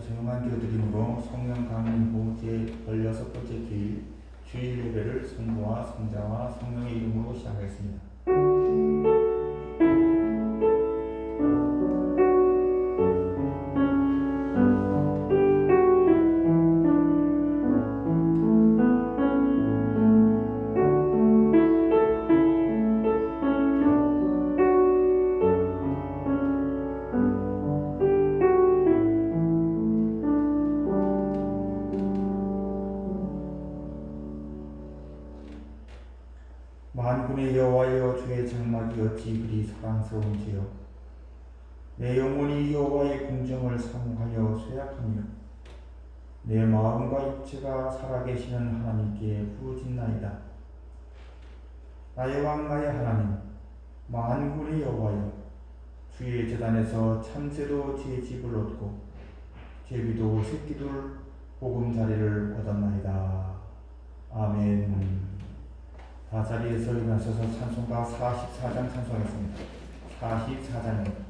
조용한 기도드림으로 성령 강림 후 제16번째 주일 주일 예배를 성부와 성자와 성령의 이름으로 시작하겠습니다. 만군의 여호와여, 주의 장막이 어찌 그리 사랑스러운지요. 내 영혼이 여호와의 공정을 사모하여 쇠약하며 내 마음과 육체가 살아계시는 하나님께 부르짖나이다. 나의 왕 나의 하나님, 만군의 여호와여, 주의 제단에서 참새도 제 집을 얻고 제비도 새끼둘 보금자리를 얻었나이다. 아멘. 다 자리에서 일어나셔서 찬송가 44장 찬송하겠습니다. 44장입니다.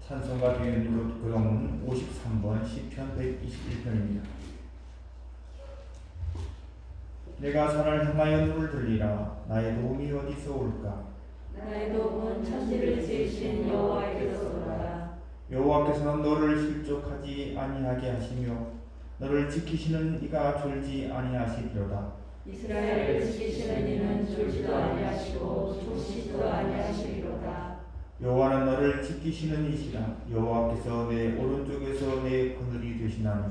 찬송가 뒤에는 그동은 53번 시편 121편입니다. 내가 산을 향하여 눈을 들리라. 나의 도움이 어디서 올까? 나의 도움은 천지를 지으신 여호와께서로다. 여호와께서는 너를 실족하지 아니하게 하시며 너를 지키시는 이가 졸지 아니하시리로다. 이스라엘을 지키시는 이는 졸지도 아니하시고 졸지도 아니하시리로다. 여호와는 너를 지키시는 이시라. 여호와께서 내 오른쪽에서 내 그늘이 되시나니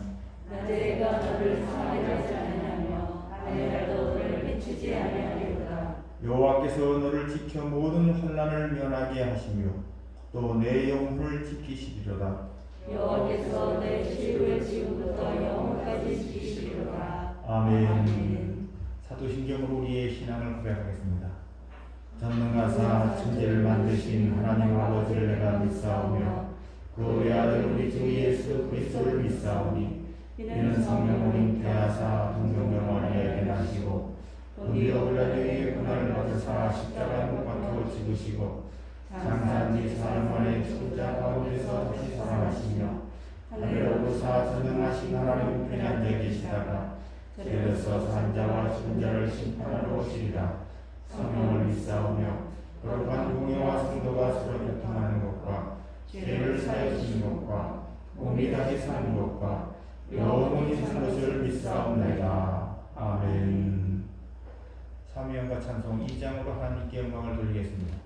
낮에가 너를 상하지 아니하며 밤에라도 너를 비추지 아니하리로다. 여호와께서 너를 지켜 모든 환난을 면하게 하시며 또 내 영혼을 지키시리로다. 여호와께서 내 시를 지금부터 영원까지 지키시리로다. 아멘. 사도신경으로 우리의 신앙을 고백하겠습니다. 전능하사 천지를 만드신 하나님 아버지를 내가 믿사오며 그 외아들 우리 주 예수 그리스도를 믿사오니 이는 성령으로 잉태하사 동정녀 마리아에게 나시고 본디오 빌라도의 고난을 받으사 십자가에 못 박혀 죽으시고 장사한 지 사흘 만에 죽은 자 가운데서 다시 살아나시며 하늘에 오르사 전능하신 하나님 우편에 앉아 계시다가 저리로서 산 자와 죽은 자를 심판하러 오시리라. 성령을 믿사오며 거룩한 공회와 성도가 서로 교통하는 것과 죄를 사하여 주시는 것과 몸이 다시 사는 것과 영원히 사는 것을 믿사옵나이다. 아멘. 사무엘과 찬송 2장으로 하나님께 영광을 돌리겠습니다.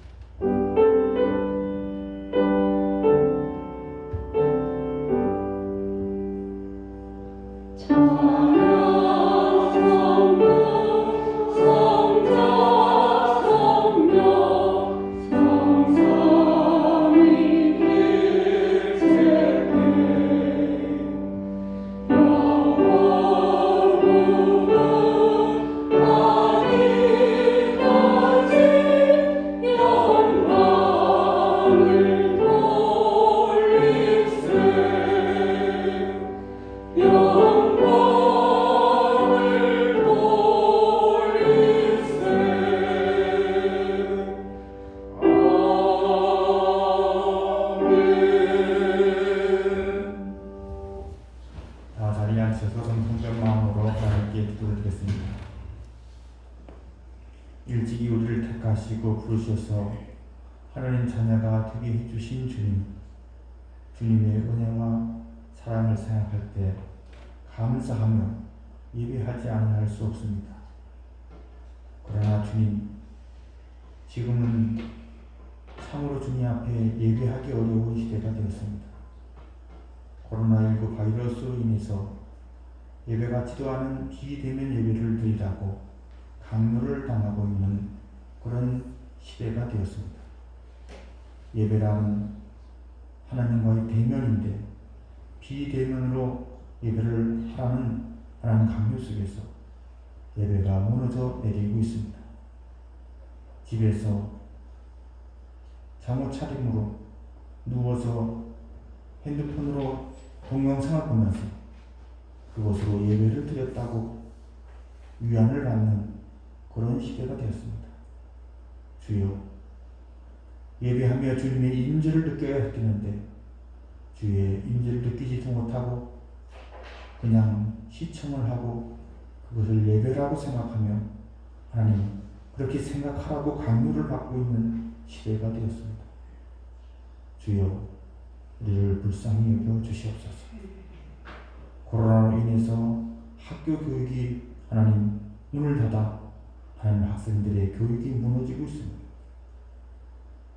일찍이 우리를 택하시고 부르셔서 하나님 자녀가 되게 해주신 주님의 은혜와 사랑을 생각할 때 감사하며 예배하지 아니할 수 없습니다. 주님, 지금은 참으로 주님 앞에 예배하기 어려운 시대가 되었습니다. 코로나19 바이러스로 인해서 예배 같지도 않은 비대면 예배를 드리라고 강요를 당하고 있는 그런 시대가 되었습니다. 예배란 하나님과의 대면인데 비대면으로 예배를 하라는 강요 속에서 예배가 무너져 내리고 있습니다. 집에서 잠옷 차림으로 누워서 핸드폰으로 동영상을 보면서 그것으로 예배를 드렸다고 위안을 받는 그런 시대가 되었습니다. 주여, 예배하며 주님의 임재를 느껴야 되는데 주의 임재를 느끼지도 못하고 그냥 시청을 하고 그것을 예배라고 생각하며 하나님 그렇게 생각하라고 강요를 받고 있는 시대가 되었습니다. 주여, 우리를 불쌍히 여겨 주시옵소서. 코로나로 인해서 학교 교육이 하나님 문을 닫아 하나님 학생들의 교육이 무너지고 있습니다.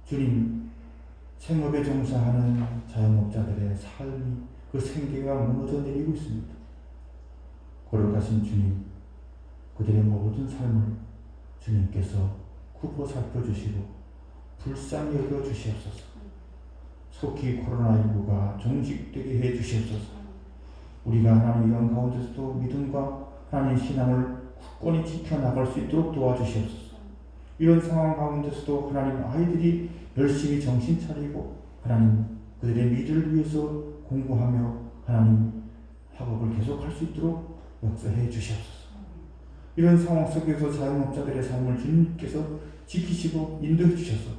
주님, 생업에 종사하는 자영업자들의 삶이 그 생계가 무너져 내리고 있습니다. 거룩하신 주님, 그들의 모든 삶을 주님께서 굽어 살펴주시고 불쌍히 여겨 주시옵소서. 속히 코로나19가 종식되게 해 주시옵소서. 우리가 하나님 이런 가운데서도 믿음과 하나님 신앙을 굳건히 지켜나갈 수 있도록 도와주시옵소서. 이런 상황 가운데서도 하나님 아이들이 열심히 정신 차리고 하나님 그들의 미래를 위해서 공부하며 하나님 학업을 계속할 수 있도록 역사해 주시옵소서. 이런 상황 속에서 자영업자들의 삶을 주님께서 지키시고 인도해 주셔서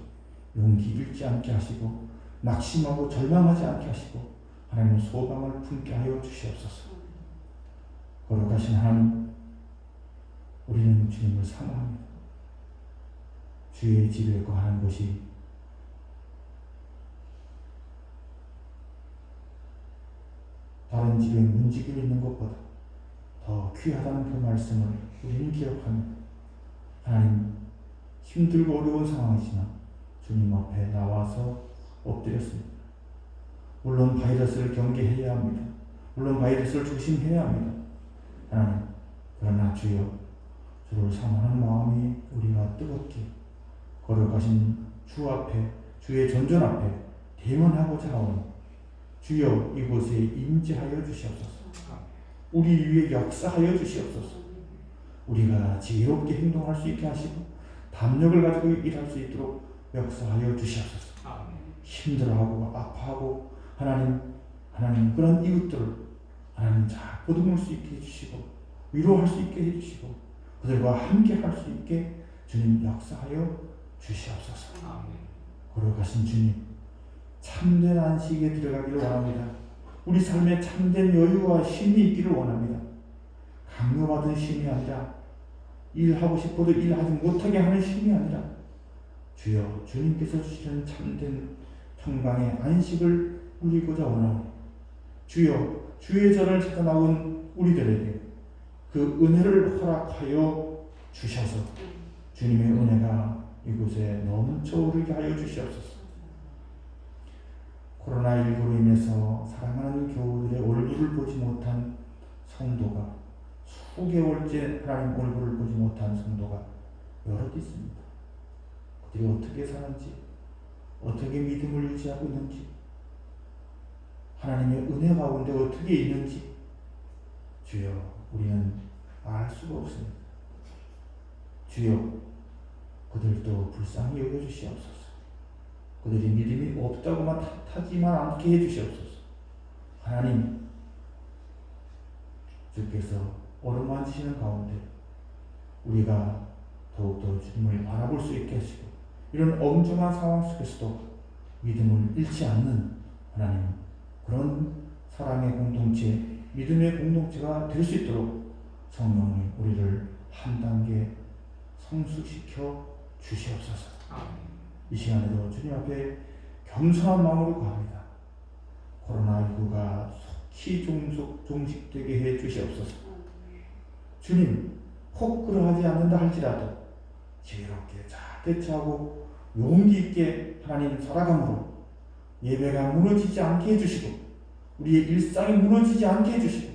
용기 잃지 않게 하시고 낙심하고 절망하지 않게 하시고 하나님 소망을 품게 하여 주시옵소서. 거룩하신 하나님, 우리는 주님을 사모합니다. 주의 집에 거하는 것이 다른 집에 문지기를 있는 것보다 더 귀하다는 그 말씀을 우리는 기억하며 하나님, 힘들고 어려운 상황이지만 주님 앞에 나와서 엎드렸습니다. 물론 바이러스를 경계해야 합니다. 물론 바이러스를 조심해야 합니다. 하나님, 그러나 주여, 주를 사모하는 마음이 우리가 뜨겁게 거룩하신 주 앞에, 주의 전전 앞에 대면하고자 하오니 주여 이곳에 임재하여 주시옵소서. 우리 위에 역사하여 주시옵소서. 우리가 지혜롭게 행동할 수 있게 하시고 담력을 가지고 일할 수 있도록 역사하여 주시옵소서. 힘들어하고 아파하고 하나님 그런 이웃들을 하나님 잘 보듬을 수 있게 해주시고 위로할 수 있게 해주시고 그들과 함께 할 수 있게 주님 역사하여 주시옵소서. 거룩하신 주님, 참된 안식에 들어가기를 원합니다. 우리 삶에 참된 여유와 쉼이 있기를 원합니다. 강요받은 쉼이 아니라 일하고 싶어도 일하지 못하게 하는 쉼이 아니라 주여, 주님께서 주시는 참된 평강의 안식을 누리고자 원하오니 주여, 주의 전을 찾아 나온 우리들에게 그 은혜를 허락하여 주셔서 주님의 은혜가 이곳에 넘쳐 오르게 하여 주시옵소서. 코로나19로 인해서 사랑하는 교우들의 얼굴을 보지 못한 성도가 수개월째 하나님 얼굴을 보지 못한 성도가 여럿 있습니다. 그들이 어떻게 사는지, 어떻게 믿음을 유지하고 있는지, 하나님의 은혜 가운데 어떻게 있는지 주여, 우리는 알 수가 없습니다. 주여, 그들도 불쌍히 여겨주시옵소서. 그들이 믿음이 없다고만 탓하지만 않게 해주시옵소서. 하나님, 주께서 어루만지시는 가운데 우리가 더욱더 주님을 바라볼 수 있게 하시고 이런 엄중한 상황 속에서도 믿음을 잃지 않는 하나님, 그런 사랑의 공동체, 믿음의 공동체가 될 수 있도록 성령이 우리를 한 단계 성숙시켜 주시옵소서. 이 시간에도 주님 앞에 겸손한 마음으로 구합니다. 코로나19가 속히 종식되게 해 주시옵소서. 주님, 혹 그러하지 않는다 할지라도 지혜롭게 잘 대처하고 용기 있게 하나님 살아감으로 예배가 무너지지 않게 해주시고 우리의 일상이 무너지지 않게 해주시고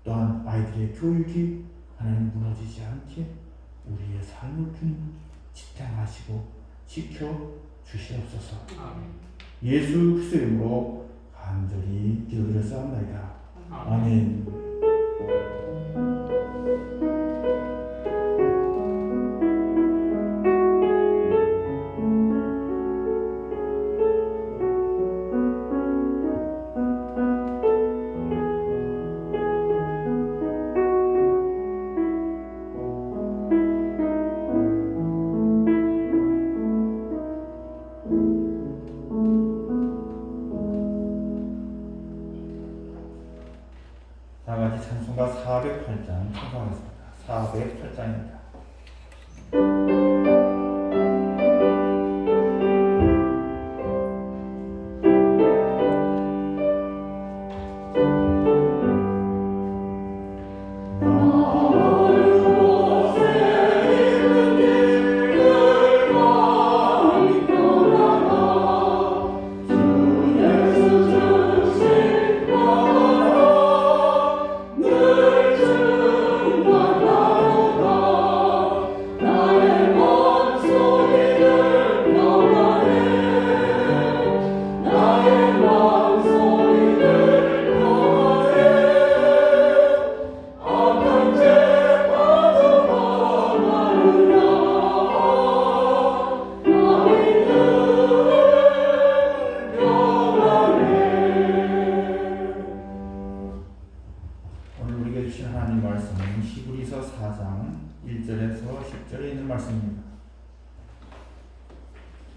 또한 아이들의 교육이 하나님 무너지지 않게 우리의 삶을 주님 지탱하시고 지켜주시옵소서. 예수 그리스도의 이름으로 간절히 기도드렸사옵나이다. 아멘. 다 같이 찬송가 408장 찬송하겠습니다. 408장입니다. 하나님 말씀은 히브리서 4장 1절에서 10절에 있는 말씀입니다.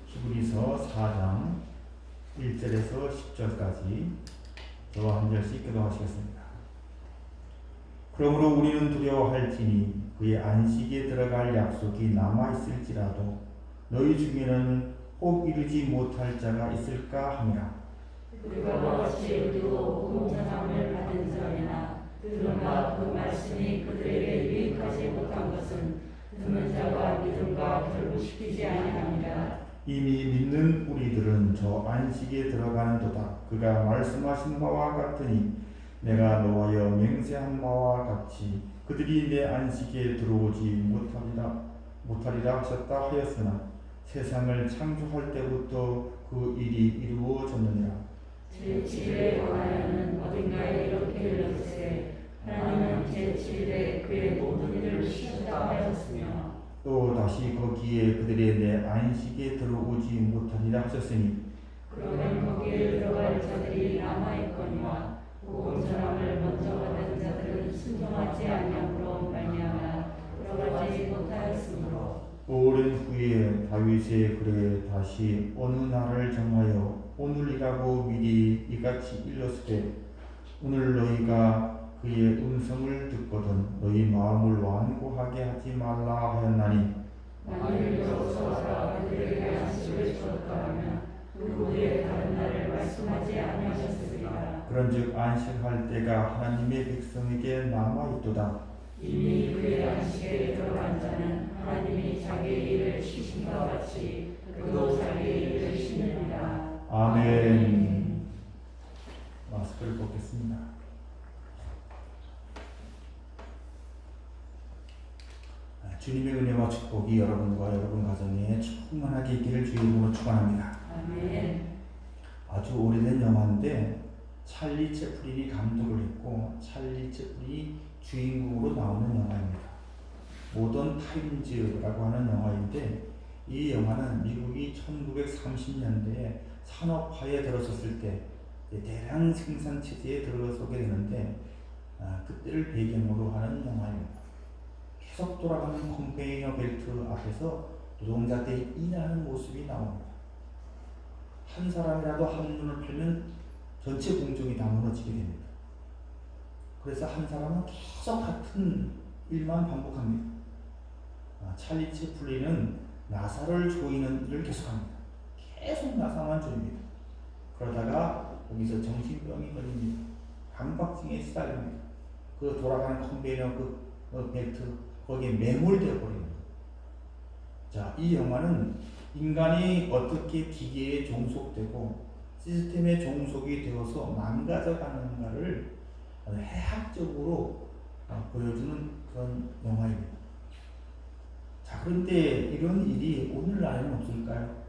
히브리서 4장 1절에서 10절까지 저와 한 절씩 기도하시겠습니다. 그러므로 우리는 두려워할지니 그의 안식에 들어갈 약속이 남아있을지라도 너희 중에는 꼭 이루지 못할 자가 있을까 하니라. 그가 어찌 우리도 공전함을 받은 자이나 들음과 그 말씀이 그들에게 유익하지 못한 것은 듣는 자가 믿음과 결부시키지 아니하니라. 이미 믿는 우리들은 저 안식에 들어가는도다. 그가 말씀하신 바와 같으니 내가 너하여 맹세한 바와 같이 그들이 내 안식에 들어오지 못하리라 하셨다 하였으나 세상을 창조할 때부터 그 일이 이루어졌느니라. 제7일에 관하여는 어딘가에 이렇게 일렀으되 하나님은 제7일에 그의 모든 일을 쉬셨다 하였으며 또 다시 거기에 그들의 내 안식에 들어오지 못하리라 하셨으니 그러면 거기에 들어갈 자들이 남아있거니와 공전함을 먼저 받은 자들은 순종하지 아니함으로 말미암아 들어가지 못하였으므로 오랜 후에 다윗의 글에 다시 어느 날을 정하여 오늘이라고 미리 이같이 일렀으되 오늘 너희가 그의 음성을 듣거든 너희 마음을 완고하게 하지 말라 하였나니 만일 여호수아가 그들에게 안식을 주었다 하면 그 후에 다른 날을 말씀하지 아니하셨으리라. 그런즉 안식할 때가 하나님의 백성에게 남아있도다. 이미 그의 안식에 들어간 자는 하나님이 자기의 일을 쉬신 것 같이 그도 자기의 일을 쉬느니라. 아멘. 마스크를 벗겠습니다. 주님의 은혜와 축복이 여러분과 여러분 가정에 충만하게 있기를 주의 이름으로 축원합니다. 아멘. 아주 오래된 영화인데 찰리 채플린이 감독을 했고 찰리 채플린이 주인공으로 나오는 영화입니다. 모던 타임즈라고 하는 영화인데 이 영화는 미국이 1930년대에 산업화에 들어섰을 때 대량 생산 체제에 들어서게 되는데 그때를 배경으로 하는 영화입니다. 계속 돌아가는 컨베이어 벨트 앞에서 노동자들이 일하는 모습이 나옵니다. 한 사람이라도 한 눈을 팔면 전체 공정이 다 무너지게 됩니다. 그래서 한 사람은 계속 같은 일만 반복합니다. 찰리 채플린은 나사를 조이는 일을 계속합니다. 계속 나사만 조입니다. 그러다가 거기서 정신병이 걸립니다. 강박증에 시달립니다. 그 돌아가는 컨베이어 그 벨트 거기에 매몰되어 버립니다. 자, 이 영화는 인간이 어떻게 기계에 종속되고 시스템에 종속이 되어서 망가져가는가를 해학적으로 보여주는 그런 영화입니다. 자, 그런데 이런 일이 오늘날에는 없을까요?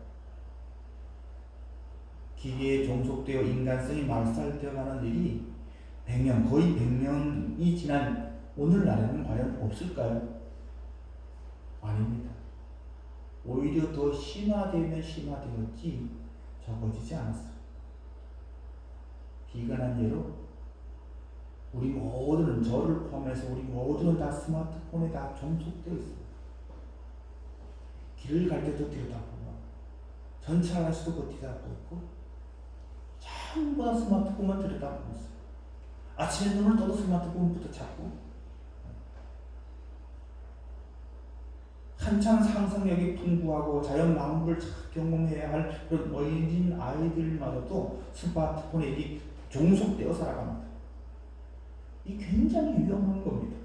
기계에 종속되어 인간성이 말살되어가는 일이 100년, 거의 100년이 지난 오늘날에는 과연 없을까요? 아닙니다. 오히려 더 심화되면 심화되었지 적어지지 않았어요. 비관한 예로 우리 모두는, 저를 포함해서 우리 모두는 다 스마트폰에 다 종속되어 있어요. 길을 갈 때도 들여다보고, 전철할 수도 들여다보고 있고, 전부 다 스마트폰만 들여다보고 있어요. 아침에 눈을 떠도 스마트폰부터 찾고, 한창 상상력이 풍부하고 자연 만물을 경험해야 할 그런 어린 아이들마저도 스마트폰에 이 종속되어 살아갑니다. 이 굉장히 위험한 겁니다.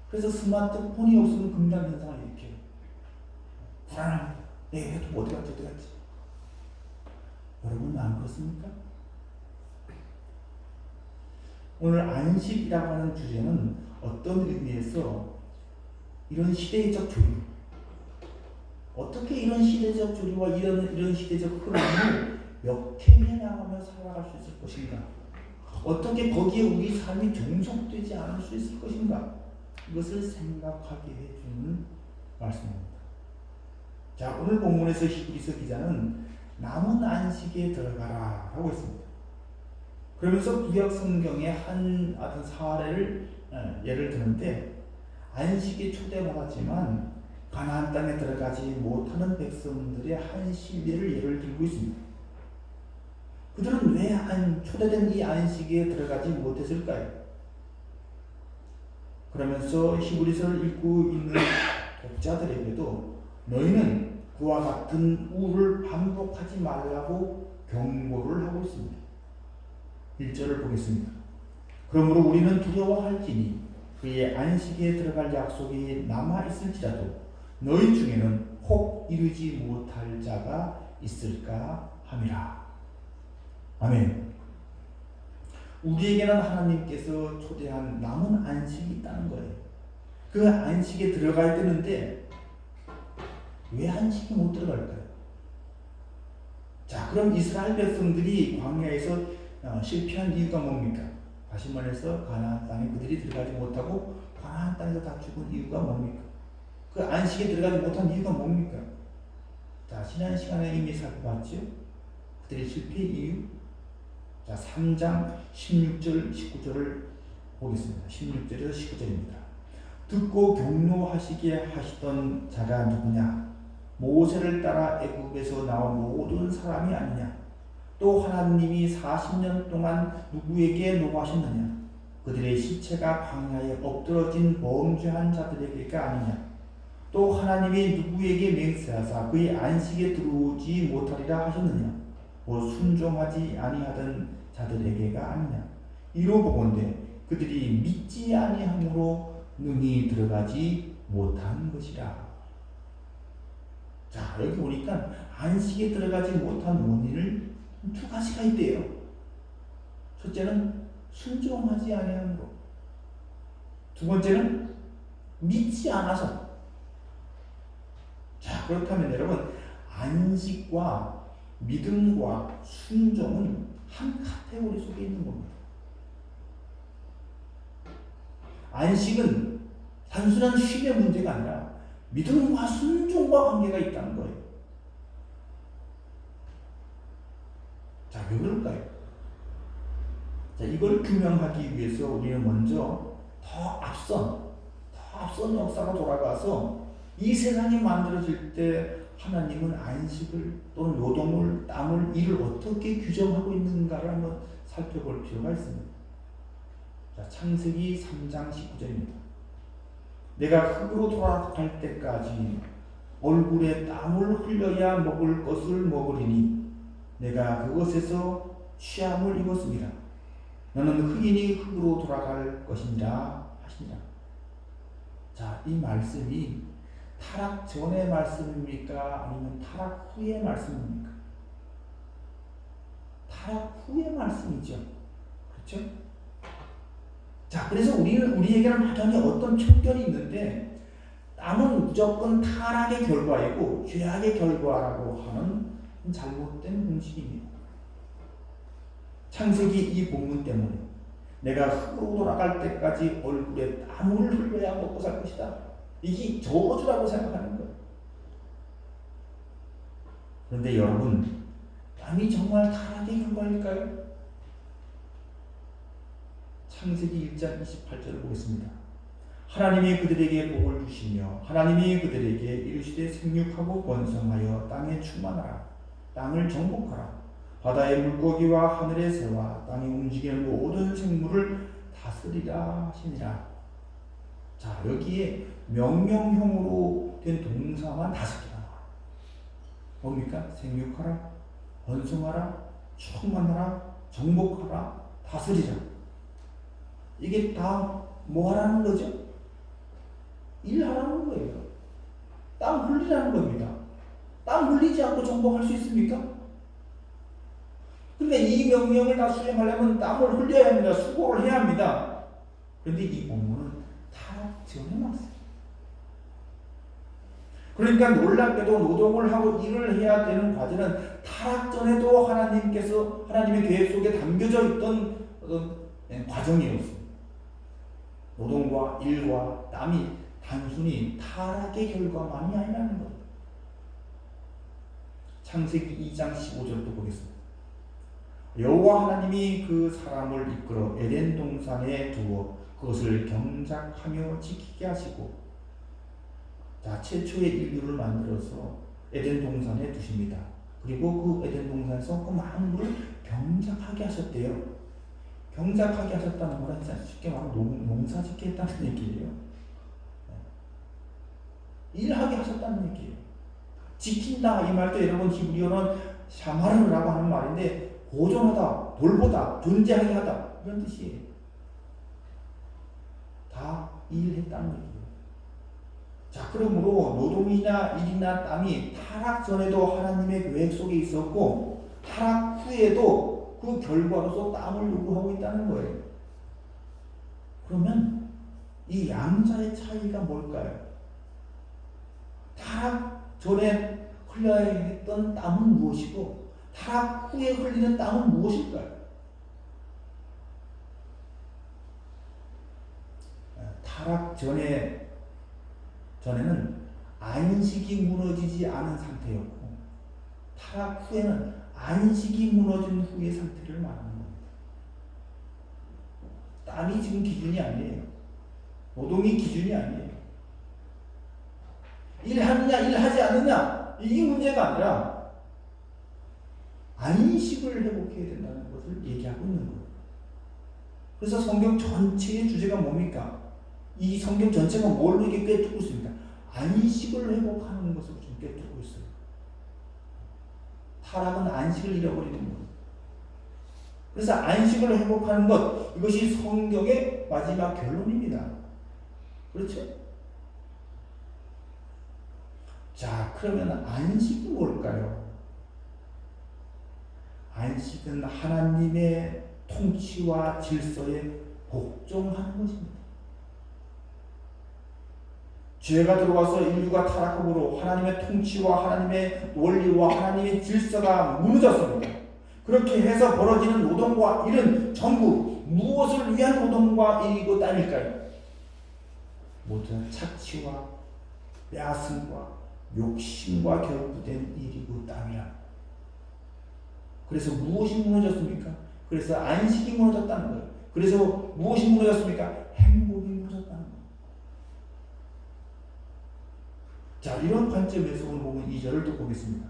그래서 스마트폰이 없으면 금단현상을 일으켜요. 불안합니다. 내 해도 어디 갔지? 여러분 안 그렇습니까? 오늘 안식이라고 하는 주제는 어떤 의미에서 이런 시대적 조류, 어떻게 이런 시대적 조류와 이런 시대적 흐름을 역행해 나가며 살아갈 수 있을 것인가? 어떻게 거기에 우리 삶이 종속되지 않을 수 있을 것인가? 이것을 생각하게 해주는 말씀입니다. 자, 오늘 본문에서 히브리서 기자는 남은 안식에 들어가라 하고 있습니다. 그러면서 구약 성경의 한 어떤 사례를 예를 드는데, 안식에 초대받았지만 가나안 땅에 들어가지 못하는 백성들의 한 시대를 예를 들고 있습니다. 그들은 왜 초대된 이 안식에 들어가지 못했을까요? 그러면서 히브리서를 읽고 있는 독자들에게도 너희는 그와 같은 우를 반복하지 말라고 경고를 하고 있습니다. 1절을 보겠습니다. 그러므로 우리는 두려워할지니 그의 안식에 들어갈 약속이 남아있을지라도 너희 중에는 혹 이루지 못할 자가 있을까 함이라. 아멘. 우리에게는 하나님께서 초대한 남은 안식이 있다는 거예요. 그 안식에 들어가야 되는데 왜 안식이 못 들어갈까요? 자, 그럼 이스라엘 백성들이 광야에서 실패한 이유가 뭡니까? 다시 말해서 가나안 땅에 그들이 들어가지 못하고 가나안 땅에서 다 죽은 이유가 뭡니까? 그 안식에 들어가지 못한 이유가 뭡니까? 자, 지난 시간에 이미 살펴봤죠? 그들의 실패 이유. 자, 3장 16절 19절을 보겠습니다. 16절에서 19절입니다. 듣고 경노하시게 하시던 자가 누구냐? 모세를 따라 애굽에서 나온 모든 사람이 아니냐? 또 하나님이 40년 동안 누구에게 노하셨느냐? 그들의 시체가 광야에 엎드러진 범죄한 자들에게가 아니냐? 또 하나님이 누구에게 맹세하사 그의 안식에 들어오지 못하리라 하셨느냐? 곧 순종하지 아니하던 자들에게가 아니냐? 이로 보건대 그들이 믿지 아니함으로 능히 들어가지 못한 것이라. 자, 여기 보니까 안식에 들어가지 못한 원인을 두 가지가 있대요. 첫째는 순종하지 아니함으로, 두 번째는 믿지 않아서. 자, 그렇다면 여러분, 안식과 믿음과 순종은 한 카테고리 속에 있는 겁니다. 안식은 단순한 쉼의 문제가 아니라 믿음과 순종과 관계가 있다는 거예요. 자, 왜 그럴까요? 자, 이걸 규명하기 위해서 우리는 먼저 더 앞선 역사가 돌아가서 이 세상이 만들어질 때 하나님은 안식을 또는 노동을, 땀을, 일을 어떻게 규정하고 있는가를 한번 살펴볼 필요가 있습니다. 자, 창세기 3장 19절입니다. 내가 흙으로 돌아갈 때까지 얼굴에 땀을 흘려야 먹을 것을 먹으리니 내가 그것에서 취함을 입었습니다. 너는 흑인이 흙으로 돌아갈 것이니라 하시니라. 자, 이 말씀이 타락 전의 말씀입니까? 아니면 타락 후의 말씀입니까? 타락 후의 말씀이죠. 그렇죠? 자, 그래서 우리에게는 막연히 어떤 편견이 있는데, 땀은 무조건 타락의 결과이고 죄악의 결과라고 하는 잘못된 공식입니다. 창세기 이 본문 때문에 내가 흙으로 돌아갈 때까지 얼굴에 땀을 흘려야 먹고 살 것이다, 이게 저주라고 생각하는 거예요. 그런데 여러분, 땀이 정말 타락의 결과일까요? 창세기 1장 28절을 보겠습니다. 하나님이 그들에게 복을 주시며 하나님이 그들에게 이르시되 생육하고 번성하여 땅에 충만하라. 땅을 정복하라. 바다의 물고기와 하늘의 새와 땅에 움직이는 모든 생물을 다스리라 하시니라. 자, 여기에 명령형으로 된 동사만 5개가 나와요. 뭡니까? 생육하라, 번성하라, 충만하라, 정복하라, 다스리라. 이게 다 뭐 하라는 거죠? 일하라는 거예요. 땀 흘리라는 겁니다. 땀 흘리지 않고 정복할 수 있습니까? 근데 이 명령을 다 수행하려면 땀을 흘려야 합니다. 수고를 해야 합니다. 그런데 이 본문은 타락 전에 나왔어요. 그러니까 놀랍게도 노동을 하고 일을 해야 되는 과제는 타락 전에도 하나님께서 하나님의 계획 속에 담겨져 있던 과정이었습니다. 노동과 일과 땀이 단순히 타락의 결과만이 아니라는 것. 창세기 2장 15절도 보겠습니다. 여호와 하나님이 그 사람을 이끌어 에덴 동산에 두어 그것을 경작하며 지키게 하시고, 자, 최초의 인류를 만들어서 에덴 동산에 두십니다. 그리고 그 에덴 동산에서 그 만물을 경작하게 하셨대요. 경작하게 하셨다는 건 쉽게 말하면 농사 짓게 했다는 얘기예요. 일하게 하셨다는 얘기예요. 지킨다 이 말도 여러분 히브리어는 샤마르라고 하는 말인데, 보존하다, 돌보다, 존재하게 하다, 이런 뜻이에요. 다 일했다는 얘기예요. 자, 그러므로 노동이나 일이나 땀이 타락 전에도 하나님의 계획 속에 있었고, 타락 후에도 그 결과로서 땀을 요구하고 있다는 거예요. 그러면 이 양자의 차이가 뭘까요? 타락 전에 흘려야 했던 땀은 무엇이고 타락 후에 흘리는 땀은 무엇일까요? 타락 전에는 안식이 무너지지 않은 상태였고, 타락 후에는 안식이 무너진 후의 상태를 말하는 겁니다. 땀이 지금 기준이 아니에요. 노동이 기준이 아니에요. 일하느냐 일하지 않느냐 이게 문제가 아니라 안식을 회복해야 된다는 것을 얘기하고 있는 거예요. 그래서 성경 전체의 주제가 뭡니까? 이 성경 전체가 뭘로 이게 꿰뚫고 있습니까? 안식을 회복하는 것을 좀 꿰뚫고 있어요. 타락은 안식을 잃어버리는 거예요. 그래서 안식을 회복하는 것, 이것이 성경의 마지막 결론입니다. 그렇죠? 자, 그러면 안식이 뭘까요? 안식은 하나님의 통치와 질서에 복종하는 것입니다. 죄가 들어와서 인류가 타락함으로 하나님의 통치와 하나님의 원리와 하나님의 질서가 무너졌습니다. 그렇게 해서 벌어지는 노동과 일은 전부 무엇을 위한 노동과 일이고 땀일까요? 모두 착취와 야승과 욕심과 결부된 일이고 땀이라. 그래서 무엇이 무너졌습니까? 그래서 안식이 무너졌다는 거예요. 그래서 무엇이 무너졌습니까? 행복이 무너졌다는 거예요. 자, 이런 관점에서 오늘 보면 2절을 또 보겠습니다.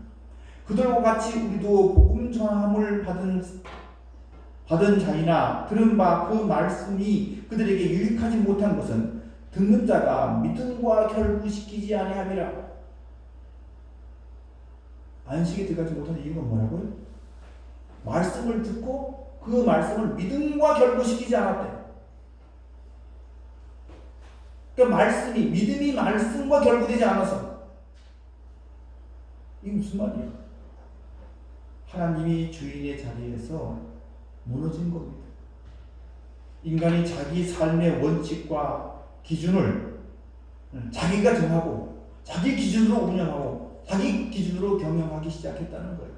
그들과 같이 우리도 복음 전함을 받은 자이나 들은 바 그 말씀이 그들에게 유익하지 못한 것은 듣는 자가 믿음과 결부시키지 아니함이라. 안식에 들어가지 못한 이유가 뭐라고요? 말씀을 듣고 그 말씀을 믿음과 결부시키지 않았대. 그러니까 말씀이, 믿음이 말씀과 결부되지 않아서, 이게 무슨 말이에요? 하나님이 주인의 자리에서 무너진 겁니다. 인간이 자기 삶의 원칙과 기준을 자기가 정하고 자기 기준으로 운영하고 자기 기준으로 경영하기 시작했다는 거예요.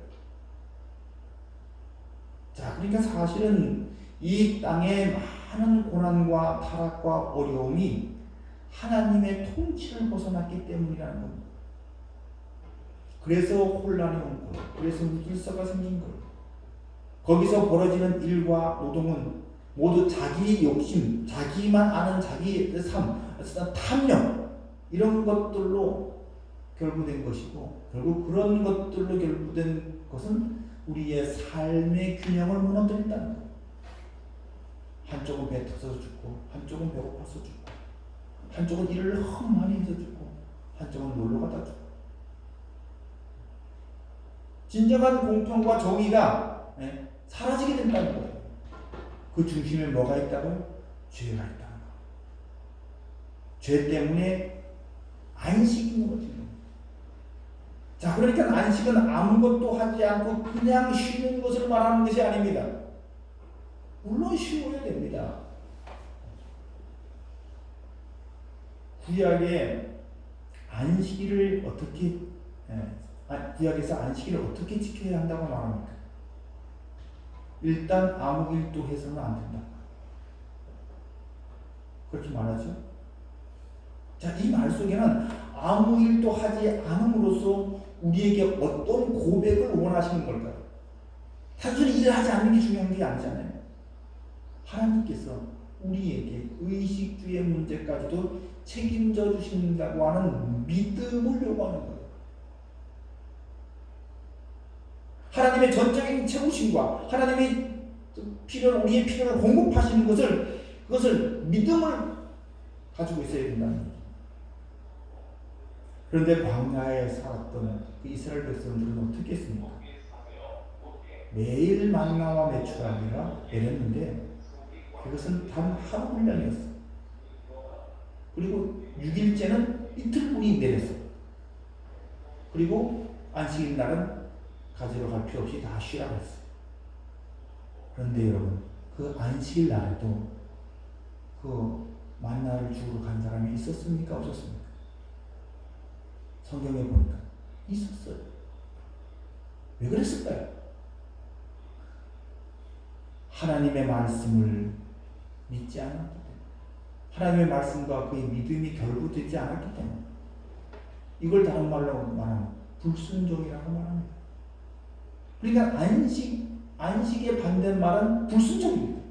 자, 그러니까 사실은 이 땅에 많은 고난과 타락과 어려움이 하나님의 통치를 벗어났기 때문이라는 겁니다. 그래서 혼란이 온 거예요. 그래서 무질서가 생긴 거예요. 거기서 벌어지는 일과 노동은 모두 자기 욕심, 자기만 아는 자기의 삶, 탐욕, 이런 것들로 결부된 것이고, 결국 그런 것들로 결부된 것은 우리의 삶의 균형을 무너뜨린다는 거예요. 한쪽은 배 터져서 죽고, 한쪽은 배고파서 죽고, 한쪽은 일을 너무 많이 해서 죽고, 한쪽은 놀러 가다 죽고. 진정한 공평과 정의가 사라지게 된다는 거예요. 그 중심에 뭐가 있다고요? 죄가 있다는 거예요. 죄 때문에 안식이 무너지는 거예요. 자, 그러니까 안식은 아무것도 하지 않고 그냥 쉬는 것을 말하는 것이 아닙니다. 물론 쉬어야 됩니다. 구약에 안식일을 어떻게, 구약에서 안식일을 어떻게 지켜야 한다고 말합니까? 일단 아무 일도 해서는 안 된다. 그렇게 말하죠. 자, 이 말 속에는 아무 일도 하지 않음으로써 우리에게 어떤 고백을 원하시는 걸까요? 단순히 일을 하지 않는 게 중요한 게 아니잖아요. 하나님께서 우리에게 의식주의 문제까지도 책임져 주신다고 하는 믿음을 요구하는 거예요. 하나님의 전적인 채우심과 하나님의 우리의 필요를 공급하시는 그것을 믿음을 가지고 있어야 된다는 거죠. 그런데 광야에 살았던 그 이스라엘 백성들은 어떻게 했습니까? 매일 만나와 메추라기가 내렸는데 그것은 단 하루 분량이었어요. 그리고 6일째는 이틀분이 내렸어요. 그리고 안식일 날은 가지러 갈 필요 없이 다 쉬라고 했어요. 그런데 여러분, 그 안식일 날에도 그 만나를 주우러 간 사람이 있었습니까? 없었습니까? 성경에 보니까 있었어요. 왜 그랬을까요? 하나님의 말씀을 믿지 않았기 때문에, 하나님의 말씀과 그의 믿음이 결부되지 않았기 때문에, 이걸 다른 말로 말하면 불순종이라고 말합니다. 그러니까 안식의 반대말은 불순종입니다.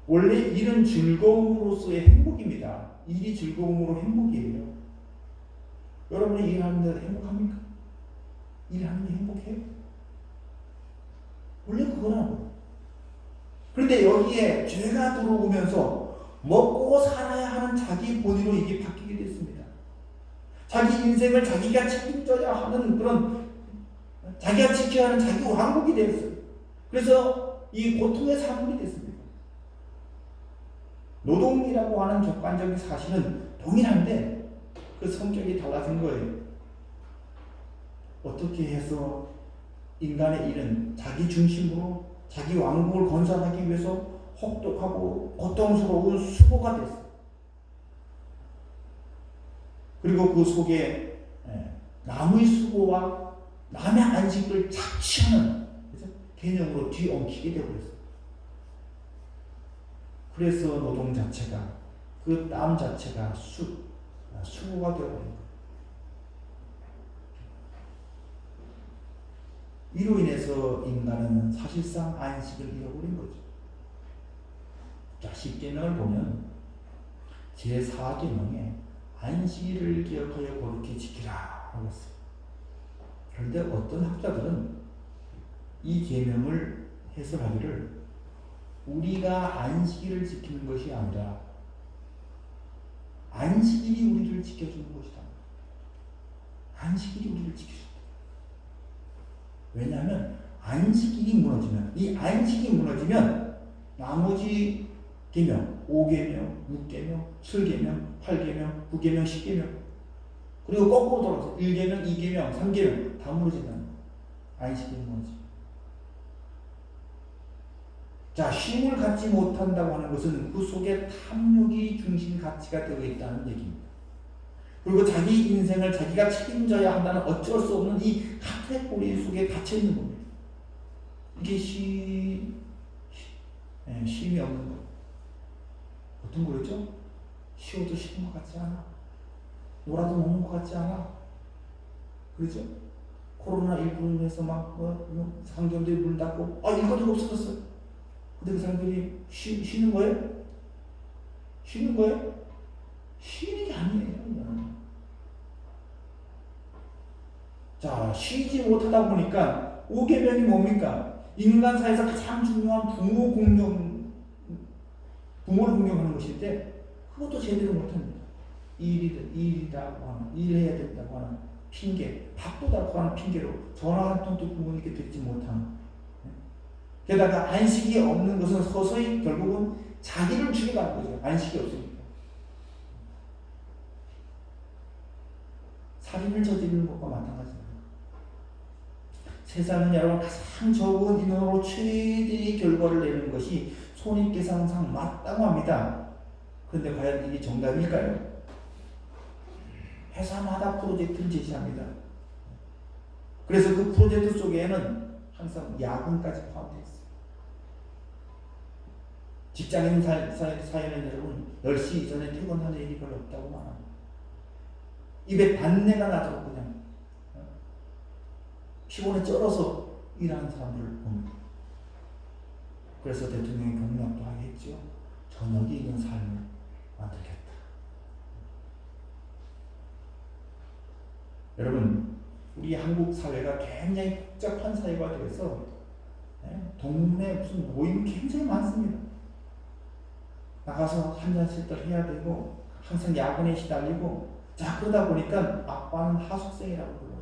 원래 일은 즐거움으로서의 행복입니다. 일이 즐거움으로 행복이에요. 여러분이 일하는데 행복합니까? 일하는 게 행복해요? 원래 그거라고. 그런데 여기에 죄가 들어오면서 먹고 살아야 하는 자기 본의로 이게 바뀌게 됐습니다. 자기 인생을 자기가 책임져야 하는 그런, 자기가 지켜야 하는 자기 왕국이 되었어요. 그래서 이 고통의 산물이 됐습니다. 노동이라고 하는 객관적인 사실은 동일한데 그 성격이 달라진 거예요. 어떻게 해서 인간의 일은 자기 중심으로 자기 왕국을 건설하기 위해서 혹독하고 고통스러운 수고가 됐어요. 그리고 그 속에 남의 수고와 남의 안식을 착취하는 개념으로 뒤엉키게 되어버렸어요. 그래서 노동 자체가, 그 땀 자체가 수고가 되어버린 거예요. 이로 인해서 인간은 사실상 안식을 잃어버린 거죠. 자, 10계명을 보면 제4계명에 안식일을 기억하여 거룩히 지키라 하고 있어요. 그런데 어떤 학자들은 이 계명을 해설하기를 우리가 안식일을 지키는 것이 아니라 안식일이 우리를 지켜주는 것이다. 안식일이 우리를 지켜준다. 왜냐하면 안식일이 무너지면, 이 안식이 무너지면 나머지 계명, 5계명, 6계명, 7계명, 8계명, 9계명, 10계명. 그리고 거꾸로 돌아서 1계명, 2계명, 3계명 다 무너진다는 거예요. 안식이 무너지. 자, 쉼을 갖지 못한다고 하는 것은 그 속에 탐욕이 중심 가치가 되어 있다는 얘기입니다. 그리고 자기 인생을 자기가 책임져야 한다는 어쩔 수 없는 이 카테고리 속에 갇혀 있는 겁니다. 이게 쉼이 없는 거. 보통 그러죠? 쉬어도 쉬는 것 같지 않아. 놀아도 노는 것 같지 않아. 그러죠? 코로나19로 해서 막 상점들이 문 닫고 일거리가 없어졌어. 근데 그 사람들이 쉬는 거예요? 쉬는 거예요? 쉬는 게 아니에요. 자, 쉬지 못하다 보니까 5계명이 뭡니까? 인간 사회에서 가장 중요한 부모를 공경하는 것인데 그것도 제대로 못합니다. 일이라고 하는, 일해야 된다고 하는 핑계, 바쁘다고 하는 핑계로 전화 한 통도 부모님께 듣지 못하는. 게다가 안식이 없는 것은 서서히 결국은 자기를 죽여가는 거죠. 안식이 없으니까. 살인을 저지르는 것과 마찬가지입니다. 세상은 여러분 가장 적은 인원으로 최대의 결과를 내는 것이 손익계산상 마땅합니다. 그런데 과연 이게 정답일까요? 회사마다 프로젝트를 제시합니다. 그래서 그 프로젝트 속에는 항상 야근까지 포함되어 있어요. 직장인 사회는 여러분 10시 이전에 퇴근하는 일이 별로 없다고 말합니다. 입에 단내가 나도록 그냥 피곤에 쩔어서 일하는 사람들을 봅니다. 그래서 대통령이 공약도 하겠죠. 저녁이 있는 삶을 만들겠다. 여러분, 우리 한국 사회가 굉장히 복잡한 사회가 되어서 동문회 무슨 모임이 굉장히 많습니다. 나가서 한잔씩들 해야 되고 항상 야근에 시달리고 자 그러다 보니까 아빠는 하숙생이라고 불러요.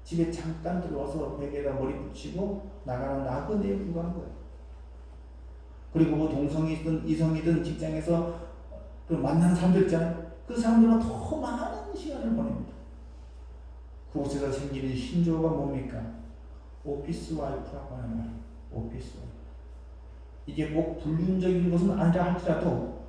집에 잠깐 들어와서 베개에다 머리 붙이고 나가는 나그네에 불과한 거예요. 그리고 뭐 동성이든 이성이든 직장에서 그 만나는 사람들 있잖아요. 그 사람들은 더 많은 시간을 보냅니다. 그곳에서 생기는 신조어가 뭡니까? 오피스 와이프라고 하는 말이에요. 오피스 와이프. 이게 꼭 불륜적인 것은 아니라 할지라도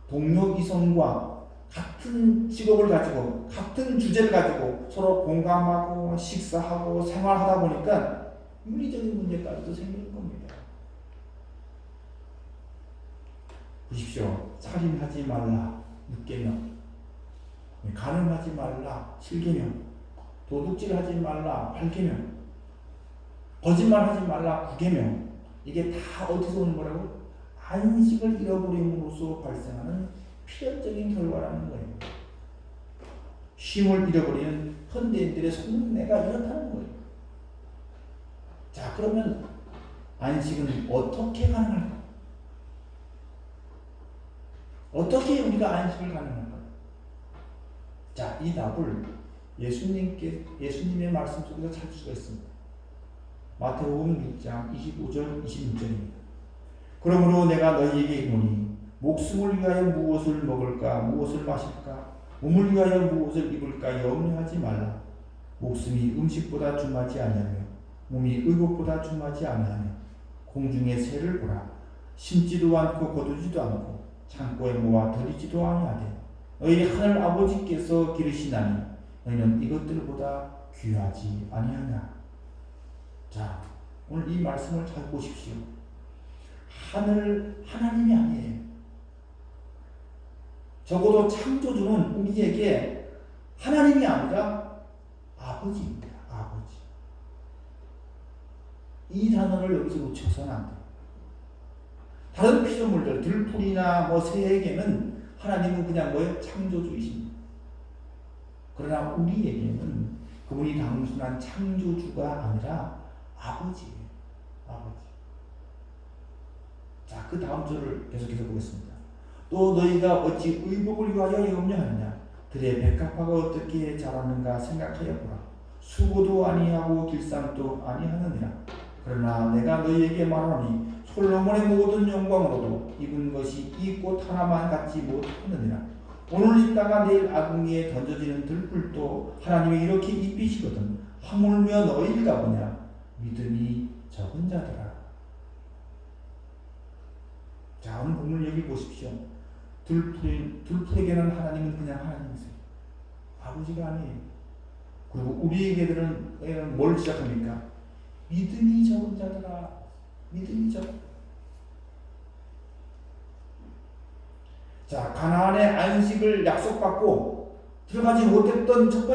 동료 이성과 같은 직업을 가지고 같은 주제를 가지고 서로 공감하고 식사하고 생활하다 보니까 윤리적인 문제까지도 생기는 겁니다. 보십시오. 살인하지 말라 6계명, 간음하지 말라 7계명, 도둑질하지 말라 8계명, 거짓말하지 말라 9계명. 이게 다 어디서 오는 거라고? 안식을 잃어버림으로써 발생하는 필연적인 결과라는 거예요. 쉼을 잃어버리는 현대인들의 속내가 이렇다는 거예요. 자, 그러면 안식은 어떻게 가능할까? 어떻게 우리가 안식을 가능할까? 자, 이 답을 예수님의 말씀 속에서 찾을 수가 있습니다. 마태복음 6장 25절 26절입니다. 그러므로 내가 너희에게 이르노니 목숨을 위하여 무엇을 먹을까 무엇을 마실까 몸을 위하여 무엇을 입을까 염려하지 말라. 목숨이 음식보다 중하지 아니하며 몸이 의복보다 중하지 아니하며 공중의 새를 보라. 심지도 않고 거두지도 않고 창고에 모아 들이지도 아니하되 너희 하늘 아버지께서 기르시나니 너희는 이것들보다 귀하지 아니하냐. 자, 오늘 이 말씀을 잘 보십시오. 하나님이 아니에요. 적어도 창조주는 우리에게 하나님이 아니라 아버지입니다. 아버지. 이 단어를 여기서 놓쳐서는 안 돼요. 다른 피조물들, 들풀이나 새에게는 하나님은 그냥 뭐예요? 창조주이십니다. 그러나 우리에게는 그분이 단순한 창조주가 아니라 아버지예요. 아버지. 자, 그 다음 절을 계속해서 보겠습니다. 또 너희가 어찌 의복을 위하여 염려하느냐? 들의 백합화가 어떻게 자라는가 생각하여 보라. 수고도 아니하고 길쌈도 아니하느니라. 그러나 내가 너희에게 말하노니 솔로몬의 모든 영광으로도 입은 것이 이 꽃 하나만 갖지 못하느니라. 오늘 입다가 내일 아궁이에 던져지는 들불도 하나님이 이렇게 입히시거든. 하물며 너희가 보냐 믿음이 적은 자들아. 자, 오늘 본문 여기 보십시오. 들풀에게는 하나님은 그냥 하나님이세요. 아버지가 아니에요. 그리고 우리에게는 뭘 시작합니까? 믿음이 적은 자들아. 믿음이 적. 자, 가나안의 안식을 약속받고 들어가지 못했던 첫